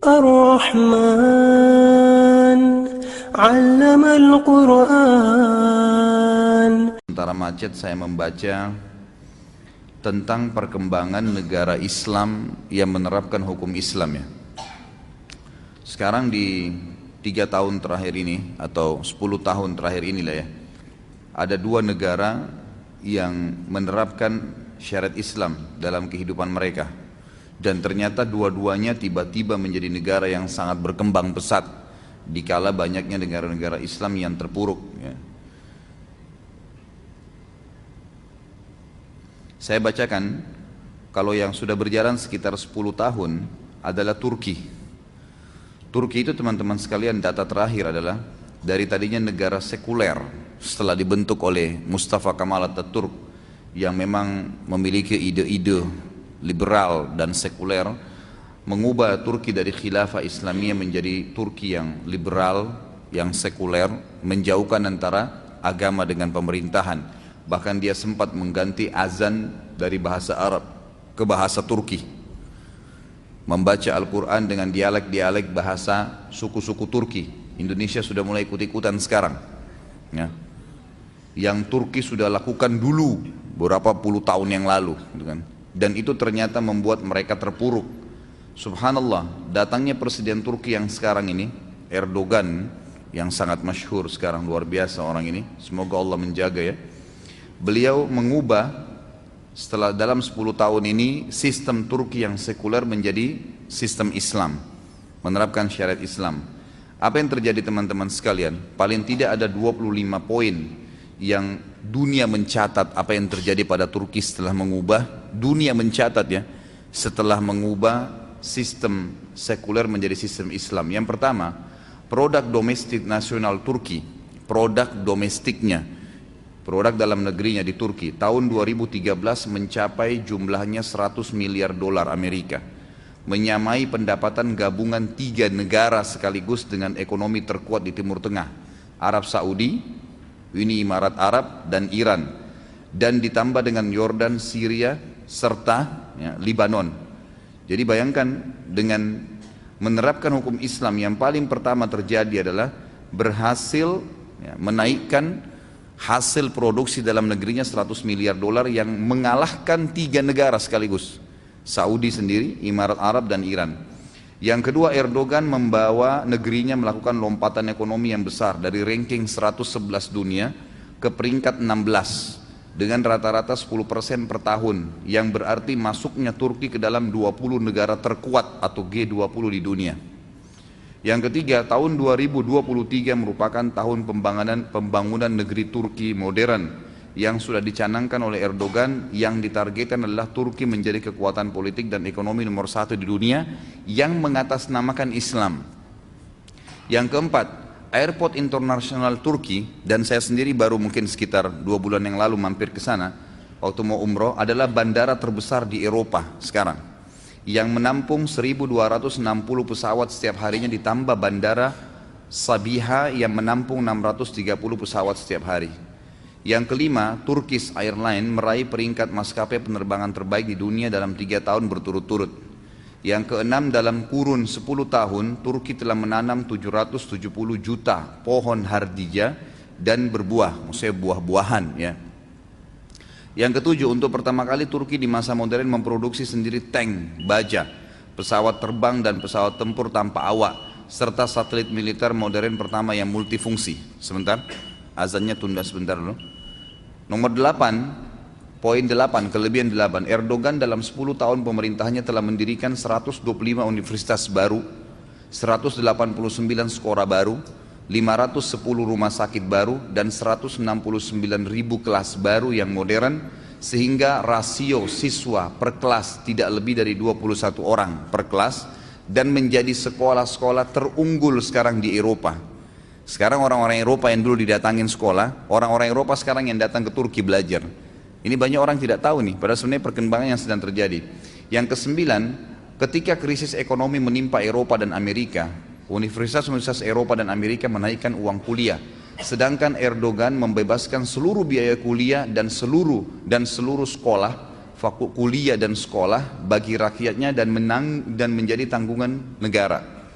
الرحمن علم القرآن. Sementara macet saya membaca tentang perkembangan negara Islam yang menerapkan hukum Islam ya. Sekarang di 3 tahun terakhir ini atau 10 tahun terakhir inilah ya, ada 2 negara yang menerapkan syariat Islam dalam kehidupan mereka, dan ternyata dua-duanya tiba-tiba menjadi negara yang sangat berkembang pesat dikala banyaknya negara-negara Islam yang terpuruk ya. Saya bacakan, kalau yang sudah berjalan sekitar 10 tahun adalah Turki. Turki itu teman-teman sekalian, data terakhir adalah dari tadinya negara sekuler setelah dibentuk oleh Mustafa Kemal Atatürk yang memang memiliki ide-ide liberal dan sekuler, mengubah Turki dari khilafah Islamiyah menjadi Turki yang liberal, yang sekuler, menjauhkan antara agama dengan pemerintahan. Bahkan dia sempat mengganti azan dari bahasa Arab ke bahasa Turki, membaca Al-Quran dengan dialek-dialek bahasa suku-suku Turki. Indonesia sudah mulai ikut-ikutan sekarang ya. Yang Turki sudah lakukan dulu beberapa puluh tahun yang lalu gitu kan. Dan itu ternyata membuat mereka terpuruk. Subhanallah, datangnya presiden Turki yang sekarang ini, Erdogan, yang sangat masyhur sekarang, luar biasa orang ini, semoga Allah menjaga ya. Beliau mengubah setelah dalam 10 tahun ini sistem Turki yang sekuler menjadi sistem Islam, menerapkan syariat Islam. Apa yang terjadi teman-teman sekalian? Paling tidak ada 25 poin yang dunia mencatat apa yang terjadi pada Turki setelah mengubah, dunia mencatat ya, setelah mengubah sistem sekuler menjadi sistem Islam. Yang pertama, produk domestik nasional Turki, produk domestiknya, produk dalam negerinya di Turki tahun 2013 mencapai jumlahnya 100 miliar dolar Amerika, menyamai pendapatan gabungan 3 negara sekaligus dengan ekonomi terkuat di Timur Tengah, Arab Saudi, Uni Emirat Arab dan Iran, dan ditambah dengan Yordan, Syria serta ya, Libanon. Jadi bayangkan, dengan menerapkan hukum Islam yang paling pertama terjadi adalah berhasil ya, menaikkan hasil produksi dalam negerinya 100 miliar dolar yang mengalahkan 3 negara sekaligus, Saudi sendiri, Emirat Arab dan Iran. Yang kedua, Erdogan membawa negerinya melakukan lompatan ekonomi yang besar dari ranking 111 dunia ke peringkat 16 dengan rata-rata 10% per tahun, yang berarti masuknya Turki ke dalam 20 negara terkuat atau G20 di dunia. Yang ketiga, tahun 2023 merupakan tahun pembangunan negeri Turki modern yang sudah dicanangkan oleh Erdogan, yang ditargetkan adalah Turki menjadi kekuatan politik dan ekonomi nomor 1 di dunia yang mengatasnamakan Islam. Yang keempat, airport internasional Turki, dan saya sendiri baru mungkin sekitar 2 bulan yang lalu mampir ke sana waktu mau umroh, adalah bandara terbesar di Eropa sekarang, yang menampung 1.260 pesawat setiap harinya, ditambah bandara Sabiha yang menampung 630 pesawat setiap hari. Yang kelima, Turkish Airlines meraih peringkat maskapai penerbangan terbaik di dunia dalam 3 tahun berturut-turut. Yang keenam, dalam kurun 10 tahun, Turki telah menanam 770 juta pohon hardija dan berbuah, maksudnya buah-buahan ya. Yang ketujuh, untuk pertama kali Turki di masa modern memproduksi sendiri tank, baja, pesawat terbang dan pesawat tempur tanpa awak, serta satelit militer modern pertama yang multifungsi. Sebentar, azannya tunda sebentar dulu. Nomor 8, poin 8, kelebihan 8, Erdogan dalam 10 tahun pemerintahnya telah mendirikan 125 universitas baru, 189 sekolah baru, 510 rumah sakit baru, dan 169.000 kelas baru yang modern, sehingga rasio siswa per kelas tidak lebih dari 21 orang per kelas, dan menjadi sekolah-sekolah terunggul sekarang di Eropa. Sekarang orang-orang Eropa yang dulu didatangin sekolah, orang-orang Eropa sekarang yang datang ke Turki belajar. Ini banyak orang tidak tahu nih, padahal sebenarnya perkembangan yang sedang terjadi. Yang kesembilan, ketika krisis ekonomi menimpa Eropa dan Amerika, universitas-universitas Eropa dan Amerika menaikkan uang kuliah, sedangkan Erdogan membebaskan seluruh biaya kuliah dan seluruh sekolah, kuliah dan sekolah bagi rakyatnya, dan menjadi tanggungan negara.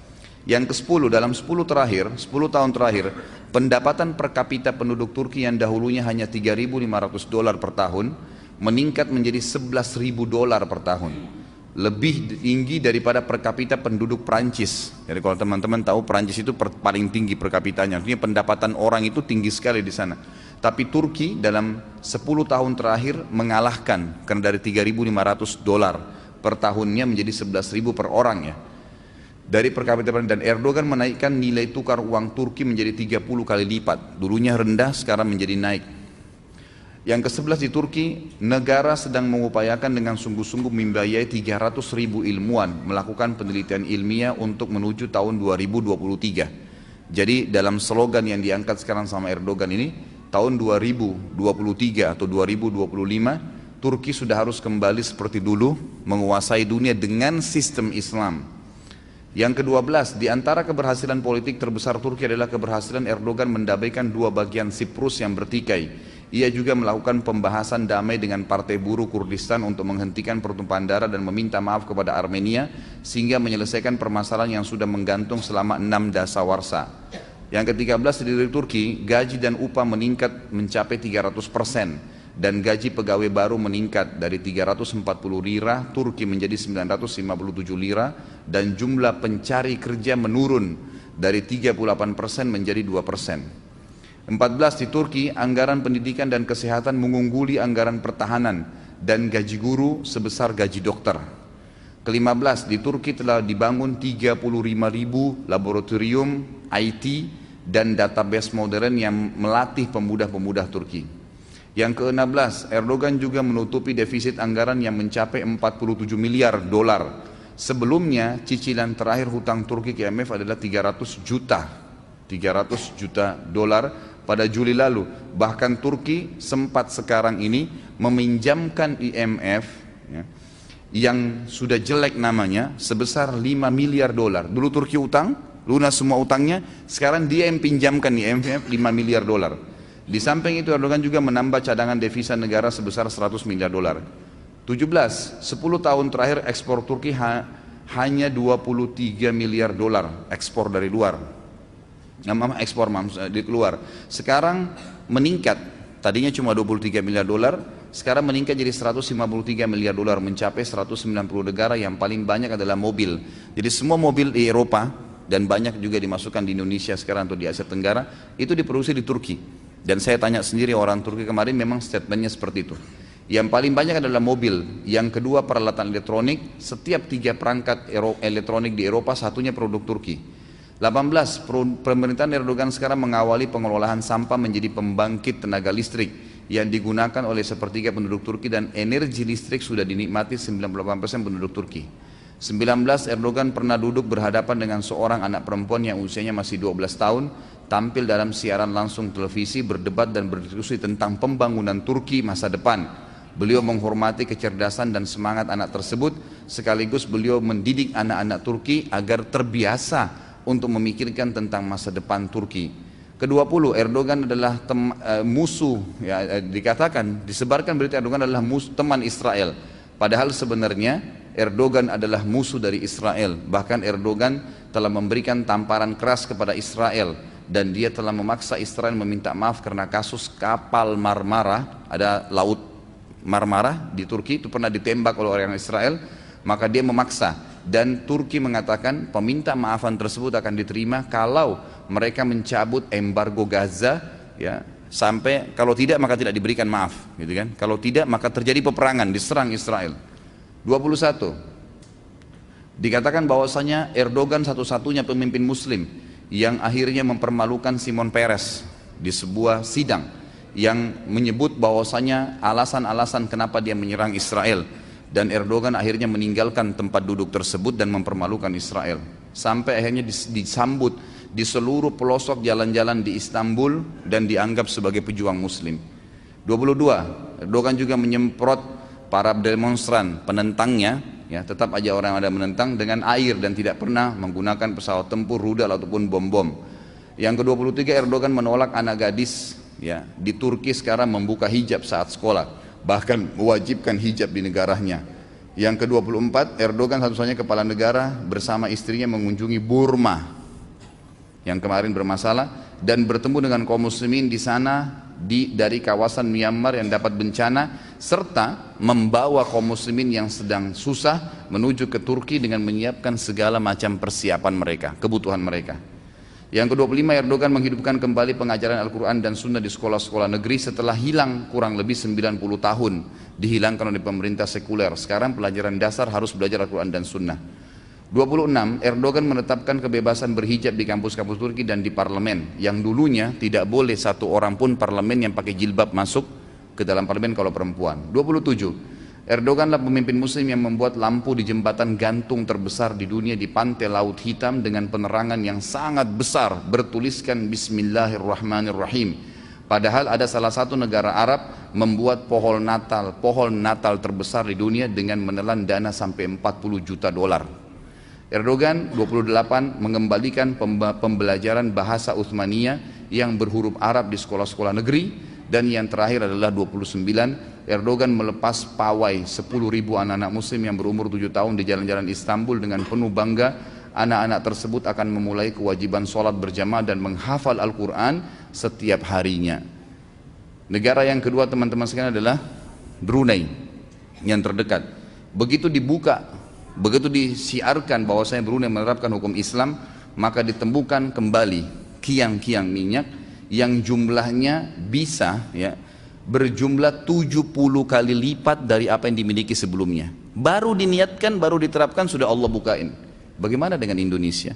Yang ke-10, dalam 10 tahun terakhir, pendapatan per kapita penduduk Turki yang dahulunya hanya 3.500 dolar per tahun, meningkat menjadi 11.000 dolar per tahun. Lebih tinggi daripada per kapita penduduk Prancis. Jadi kalau teman-teman tahu, Prancis itu paling tinggi per kapitanya, artinya pendapatan orang itu tinggi sekali di sana. Tapi Turki dalam 10 tahun terakhir mengalahkan, karena dari 3.500 dolar per tahunnya menjadi 11.000 per orang ya. Dari per kapita, dan Erdogan menaikkan nilai tukar uang Turki menjadi 30 kali lipat. Dulunya rendah, sekarang menjadi naik. Yang ke-11 di Turki, negara sedang mengupayakan dengan sungguh-sungguh membiayai 300.000 ilmuwan melakukan penelitian ilmiah untuk menuju tahun 2023. Jadi dalam slogan yang diangkat sekarang sama Erdogan ini, tahun 2023 atau 2025, Turki sudah harus kembali seperti dulu, menguasai dunia dengan sistem Islam. Yang ke-12, di antara keberhasilan politik terbesar Turki adalah keberhasilan Erdogan mendamaikan dua bagian Siprus yang bertikai. Ia juga melakukan pembahasan damai dengan Partai Buruh Kurdistan untuk menghentikan pertumpahan darah dan meminta maaf kepada Armenia, sehingga menyelesaikan permasalahan yang sudah menggantung selama 6 dasawarsa. Yang ke-13, di Turki, gaji dan upah meningkat mencapai 300%. Dan gaji pegawai baru meningkat dari 340 lira Turki menjadi 957 lira, dan jumlah pencari kerja menurun dari 38% menjadi 2%. 14, di Turki anggaran pendidikan dan kesehatan mengungguli anggaran pertahanan dan gaji guru sebesar gaji dokter. Ke-15, di Turki telah dibangun 35.000 laboratorium IT dan database modern yang melatih pemuda-pemuda Turki. Yang ke-16, Erdogan juga menutupi defisit anggaran yang mencapai 47 miliar dolar. Sebelumnya, cicilan terakhir hutang Turki ke IMF adalah 300 juta dolar pada Juli lalu. Bahkan Turki sempat sekarang ini meminjamkan IMF ya, yang sudah jelek namanya sebesar 5 miliar dolar. Dulu Turki utang, lunas semua utangnya, sekarang dia yang pinjamkan IMF 5 miliar dolar. Di samping itu Erdogan juga menambah cadangan devisa negara sebesar 100 miliar dolar. 17, 10 tahun terakhir ekspor Turki hanya 23 miliar dolar ekspor dari luar. Ekspor di keluar. Sekarang meningkat, tadinya cuma 23 miliar dolar, sekarang meningkat jadi 153 miliar dolar, mencapai 190 negara. Yang paling banyak adalah mobil. Jadi semua mobil di Eropa dan banyak juga dimasukkan di Indonesia sekarang atau di Asia Tenggara itu diproduksi di Turki. Dan saya tanya sendiri orang Turki kemarin, memang statementnya seperti itu. Yang paling banyak adalah mobil, yang kedua peralatan elektronik. Setiap 3 perangkat elektronik di Eropa, satunya produk Turki. 18, pemerintahan Erdogan sekarang mengawali pengelolaan sampah menjadi pembangkit tenaga listrik yang digunakan oleh sepertiga penduduk Turki, dan energi listrik sudah dinikmati 98% penduduk Turki. 19, Erdogan pernah duduk berhadapan dengan seorang anak perempuan yang usianya masih 12 tahun, tampil dalam siaran langsung televisi, berdebat dan berdiskusi tentang pembangunan Turki masa depan. Beliau menghormati kecerdasan dan semangat anak tersebut, sekaligus beliau mendidik anak-anak Turki agar terbiasa untuk memikirkan tentang masa depan Turki. Ke-20, Erdogan adalah musuh, ya, dikatakan, disebarkan berita Erdogan adalah teman Israel. Padahal sebenarnya Erdogan adalah musuh dari Israel. Bahkan Erdogan telah memberikan tamparan keras kepada Israel, dan dia telah memaksa Israel meminta maaf karena kasus kapal Marmara. Ada laut Marmara di Turki, itu pernah ditembak oleh orang Israel, maka dia memaksa, dan Turki mengatakan peminta maafan tersebut akan diterima kalau mereka mencabut embargo Gaza, ya, sampai kalau tidak maka tidak diberikan maaf, gitu kan. Kalau tidak maka terjadi peperangan, diserang Israel. 21, dikatakan bahwasanya Erdogan satu-satunya pemimpin muslim yang akhirnya mempermalukan Shimon Peres di sebuah sidang, yang menyebut bahwasanya alasan-alasan kenapa dia menyerang Israel, dan Erdogan akhirnya meninggalkan tempat duduk tersebut dan mempermalukan Israel, sampai akhirnya disambut di seluruh pelosok jalan-jalan di Istanbul dan dianggap sebagai pejuang muslim. 22, Erdogan juga menyemprot para demonstran penentangnya, ya, tetap aja orang ada menentang, dengan air dan tidak pernah menggunakan pesawat tempur, rudal ataupun bom-bom. Yang ke-23, Erdogan menolak anak gadis, ya, di Turki sekarang membuka hijab saat sekolah, bahkan mewajibkan hijab di negaranya. Yang ke-24, Erdogan satu-satunya kepala negara bersama istrinya mengunjungi Burma yang kemarin bermasalah dan bertemu dengan kaum muslimin di sana dari kawasan Myanmar yang dapat bencana, serta membawa kaum muslimin yang sedang susah menuju ke Turki dengan menyiapkan segala macam persiapan mereka, kebutuhan mereka. Yang ke-25, Erdogan menghidupkan kembali pengajaran Al-Quran dan Sunnah di sekolah-sekolah negeri setelah hilang kurang lebih 90 tahun, dihilangkan oleh pemerintah sekuler. Sekarang pelajaran dasar harus belajar Al-Quran dan Sunnah. 26, Erdogan menetapkan kebebasan berhijab di kampus-kampus Turki dan di parlemen, yang dulunya tidak boleh satu orang pun parlemen yang pakai jilbab masuk ke dalam parlemen kalau perempuan. 27, Erdoganlah pemimpin muslim yang membuat lampu di jembatan gantung terbesar di dunia di pantai Laut Hitam dengan penerangan yang sangat besar bertuliskan Bismillahirrahmanirrahim. Padahal ada salah satu negara Arab membuat pohon Natal terbesar di dunia dengan menelan dana sampai 40 juta dolar. Erdogan 28 mengembalikan pembelajaran bahasa Uthmaniyah yang berhuruf Arab di sekolah-sekolah negeri. Dan yang terakhir adalah 29, Erdogan melepas pawai 10.000 anak-anak muslim yang berumur 7 tahun di jalan-jalan Istanbul dengan penuh bangga. Anak-anak tersebut akan memulai kewajiban sholat berjamaah dan menghafal Al-Quran setiap harinya. Negara yang kedua teman-teman sekalian adalah Brunei yang terdekat. Begitu disiarkan bahwasanya Brunei menerapkan hukum Islam, maka ditemukan kembali kiang-kiang minyak yang jumlahnya bisa berjumlah 70 kali lipat dari apa yang dimiliki sebelumnya. Baru diniatkan, baru diterapkan, sudah Allah bukain. Bagaimana dengan Indonesia?